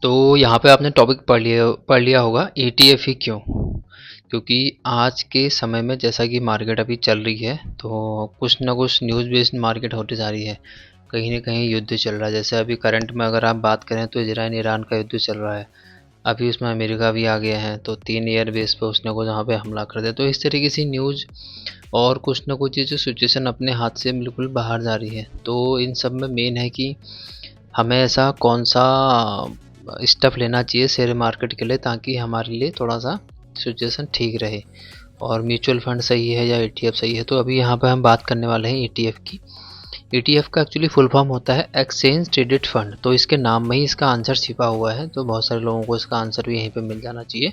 तो यहाँ पे आपने टॉपिक पढ़ लिया होगा ईटीएफ ही क्यों। क्योंकि आज के समय में जैसा कि मार्केट अभी चल रही है तो कुछ ना कुछ न्यूज़ बेस्ड मार्केट होती जा रही है। कहीं ना कहीं युद्ध चल रहा है, जैसे अभी करंट में अगर आप बात करें तो इजराइल ईरान का युद्ध चल रहा है। अभी उसमें अमेरिका भी आ गया है, तो 3 ईयर बेस पे उसने को जहाँ पे हमला कर दिया। तो इस तरीके से न्यूज़ और कुछ ना कुछ चीज़ें सिचुएशन अपने हाथ से बिल्कुल बाहर जा रही है। तो इन सब में मेन है कि हमें ऐसा कौन सा स्टेप लेना चाहिए शेयर मार्केट के लिए ताकि हमारे लिए थोड़ा सा सिचुएशन ठीक रहे, और म्यूचुअल फंड सही है या ईटीएफ सही है। तो अभी यहाँ पे हम बात करने वाले हैं ईटीएफ की। ईटीएफ का एक्चुअली फुल फॉर्म होता है एक्सचेंज ट्रेडेड फंड। तो इसके नाम में ही इसका आंसर छिपा हुआ है, तो बहुत सारे लोगों को इसका आंसर भी यहीं पे मिल जाना चाहिए।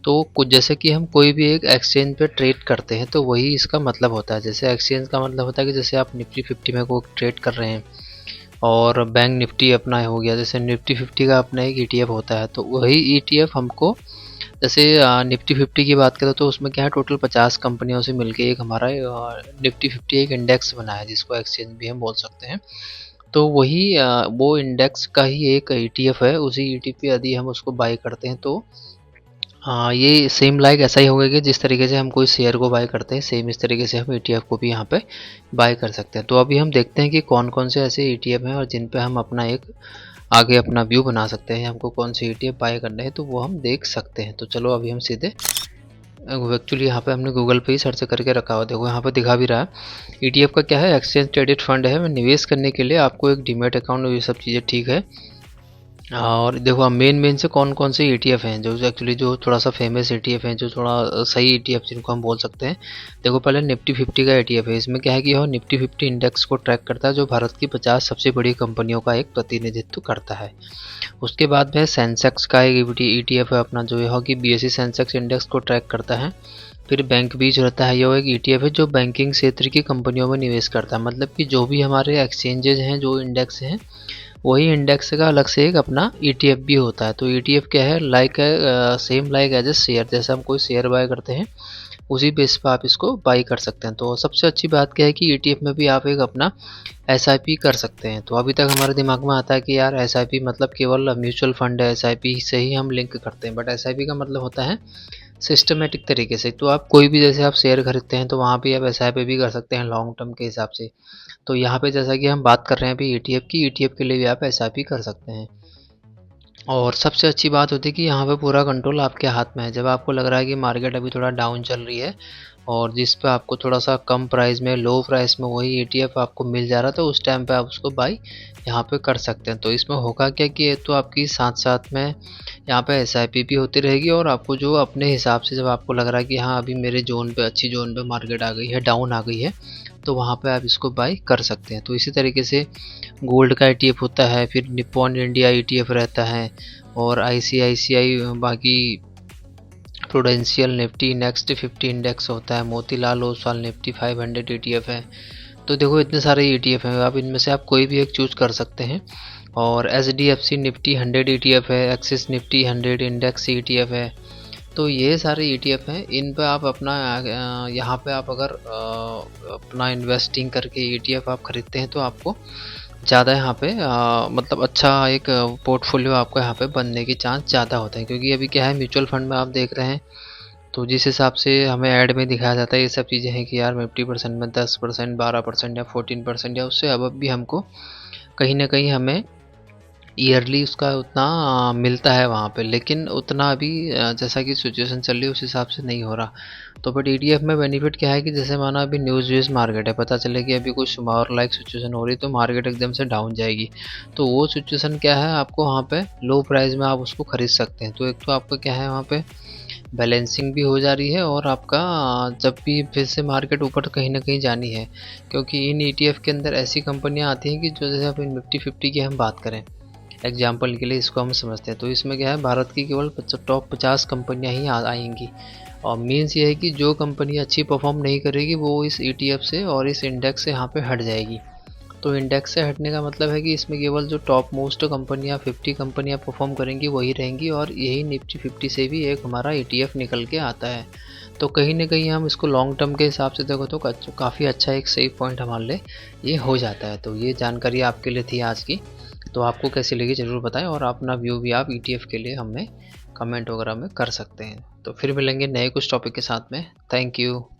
तो कुछ जैसे कि हम कोई भी एक एक्सचेंज पे ट्रेड करते हैं तो वही इसका मतलब होता है। जैसे एक्सचेंज का मतलब होता है कि जैसे आप निफ्टी 50 में कोई ट्रेड कर रहे हैं और बैंक निफ्टी अपना हो गया, जैसे निफ्टी 50 का अपना एक ईटीएफ होता है, तो वही ईटीएफ हमको जैसे निफ्टी 50 की बात करें तो उसमें क्या है, टोटल 50 कंपनियों से मिलके एक हमारा निफ्टी 50 एक इंडेक्स बना है जिसको एक्सचेंज भी हम बोल सकते हैं। तो वही वो इंडेक्स का ही एक ईटीएफ है। उसी ईटीएफ पे यदि हम उसको बाय करते हैं तो हाँ, ये सेम लाइक ऐसा ही होगा कि जिस तरीके से हम कोई शेयर को बाय करते हैं सेम इस तरीके से हम ईटीएफ को भी यहाँ पे बाय कर सकते हैं। तो अभी हम देखते हैं कि कौन कौन से ऐसे ईटीएफ हैं और जिन पे हम अपना एक आगे अपना व्यू बना सकते हैं। हमको कौन से ईटीएफ बाय करने हैं तो वो हम देख सकते हैं। तो चलो अभी हम सीधे एक्चुअली यहाँ पे हमने गूगल पे ही सर्च करके रखा हुआ, देखो यहाँ पे दिखा भी रहा है। ईटीएफ का क्या है, एक्सचेंज ट्रेडेड फंड है। निवेश करने के लिए आपको एक डीमेट अकाउंट और ये सब चीज़ें ठीक है। और देखो अब मेन से कौन कौन से ईटीएफ हैं जो एक्चुअली जो थोड़ा सा फेमस ईटीएफ हैं, जो थोड़ा सही ईटीएफ जिनको हम बोल सकते हैं। देखो पहले निफ्टी 50 का ईटीएफ है। इसमें क्या है कि यह निफ्टी 50 इंडेक्स को ट्रैक करता है जो भारत की 50 सबसे बड़ी कंपनियों का एक प्रतिनिधित्व करता है। उसके बाद में सेंसेक्स का एक ईटीएफ है अपना, जो यह कि बीएसई सेंसेक्स इंडेक्स को ट्रैक करता है। फिर बैंक बीज रहता है, यह एक ईटीएफ है जो बैंकिंग क्षेत्र की कंपनियों में निवेश करता है। मतलब कि जो भी हमारे एक्सचेंजेज हैं, जो इंडेक्स हैं, वही इंडेक्स का अलग से एक अपना ईटीएफ भी होता है। तो ईटीएफ क्या है, लाइक है same like as a share. जैसे हम कोई शेयर बाय करते हैं उसी बेस पर आप इसको बाई कर सकते हैं। तो सबसे अच्छी बात क्या है कि ईटीएफ में भी आप एक अपना एसआईपी कर सकते हैं। तो अभी तक हमारे दिमाग में आता है कि यार एसआईपी मतलब केवल म्यूचुअल फंड है, एसआईपी से ही हम लिंक करते हैं। बट एसआईपी का मतलब होता है सिस्टमेटिक तरीके से। तो आप कोई भी जैसे आप शेयर खरीदते हैं तो वहाँ पे आप एसआईपी भी कर सकते हैं लॉन्ग टर्म के हिसाब से। तो यहाँ पे जैसा कि हम बात कर रहे हैं अभी ईटीएफ की, ईटीएफ के लिए भी आप एसआईपी कर सकते हैं। और सबसे अच्छी बात होती है कि यहाँ पे पूरा कंट्रोल आपके हाथ में है। जब आपको लग रहा है कि मार्केट अभी थोड़ा डाउन चल रही है और जिस पे आपको थोड़ा सा कम प्राइस में, लो प्राइस में वही ईटीएफ आपको मिल जा रहा था, उस टाइम पे आप उसको बाई यहाँ पे कर सकते हैं। तो इसमें होगा क्या कि ये तो आपकी साथ साथ में यहाँ पे एसआईपी भी होती रहेगी, और आपको जो अपने हिसाब से जब आपको लग रहा है कि हाँ अभी मेरे जोन पे, अच्छी जोन पे मार्केट आ गई है, डाउन आ गई है, तो वहाँ पे आप इसको बाई कर सकते हैं। तो इसी तरीके से गोल्ड का ईटीएफ होता है, फिर निप्पॉन इंडिया ईटीएफ रहता है, और आईसीआईसीआई, बाकी प्रूडेंशियल निफ्टी नेक्स्ट 50 इंडेक्स होता है, मोतीलाल ओसवाल निफ्टी 500 ईटीएफ है। तो देखो इतने सारे ईटीएफ हैं, आप इनमें से आप कोई भी एक चूज कर सकते हैं। और एचडीएफसी निफ्टी 100 ईटीएफ है, एक्सिस निफ्टी 100 इंडेक्स ईटीएफ है। तो ये सारे ईटीएफ हैं, इन पे आप अपना यहाँ पे आप अगर अपना इन्वेस्टिंग करके ईटीएफ आप खरीदते हैं तो आपको ज़्यादा यहाँ पे मतलब अच्छा एक पोर्टफोलियो आपको यहाँ पे बनने की चांस ज़्यादा होता है। क्योंकि अभी क्या है, म्यूचुअल फंड में आप देख रहे हैं तो जिस हिसाब से हमें ऐड में दिखाया जाता है ये सब चीज़ें हैं कि यार 50% में 10%, 12% या 14% या उससे अब भी हमको कहीं ना कहीं हमें ईयरली उसका उतना मिलता है वहाँ पे। लेकिन उतना अभी जैसा कि सिचुएशन चल रही है उस हिसाब से नहीं हो रहा। तो बट ईटीएफ में बेनिफिट क्या है कि जैसे माना अभी न्यूज़ व्यूज़ मार्केट है, पता चले कि अभी कुछ और लाइक सिचुएशन हो रही तो मार्केट एकदम से डाउन जाएगी। तो वो सिचुएशन क्या है, आपको वहाँ पे लो प्राइस में आप उसको खरीद सकते हैं। तो एक तो आपका क्या है, वहाँ पे बैलेंसिंग भी हो जा रही है, और आपका जब भी फिर से मार्केट ऊपर कहीं ना कहीं जानी है, क्योंकि इन ईटीएफ के अंदर ऐसी कंपनियां आती हैं कि जो जैसे अपन निफ्टी 50 की हम बात करें एग्जाम्पल के लिए, इसको हम समझते हैं। तो इसमें क्या है, भारत की केवल टॉप 50 कंपनियां ही आएंगी। और मीन्स ये है कि जो कंपनी अच्छी परफॉर्म नहीं करेगी वो इस ईटीएफ से और इस इंडेक्स से यहाँ पे हट जाएगी। तो इंडेक्स से हटने का मतलब है कि इसमें केवल जो टॉप मोस्ट कंपनियां 50 कंपनियां परफॉर्म करेंगी वही रहेंगी, और यही निफ्टी 50 से भी एक हमारा ईटीएफ निकल के आता है। तो कहीं ना कहीं हम इसको लॉन्ग टर्म के हिसाब से देखो तो काफ़ी अच्छा एक सही पॉइंट हमारे लिए ये हो जाता है। तो ये जानकारी आपके लिए थी आज की। तो आपको कैसी लगी ज़रूर बताएं, और अपना व्यू भी आप ETF के लिए हमें कमेंट वगैरह में कर सकते हैं। तो फिर मिलेंगे नए कुछ टॉपिक के साथ में। Thank you.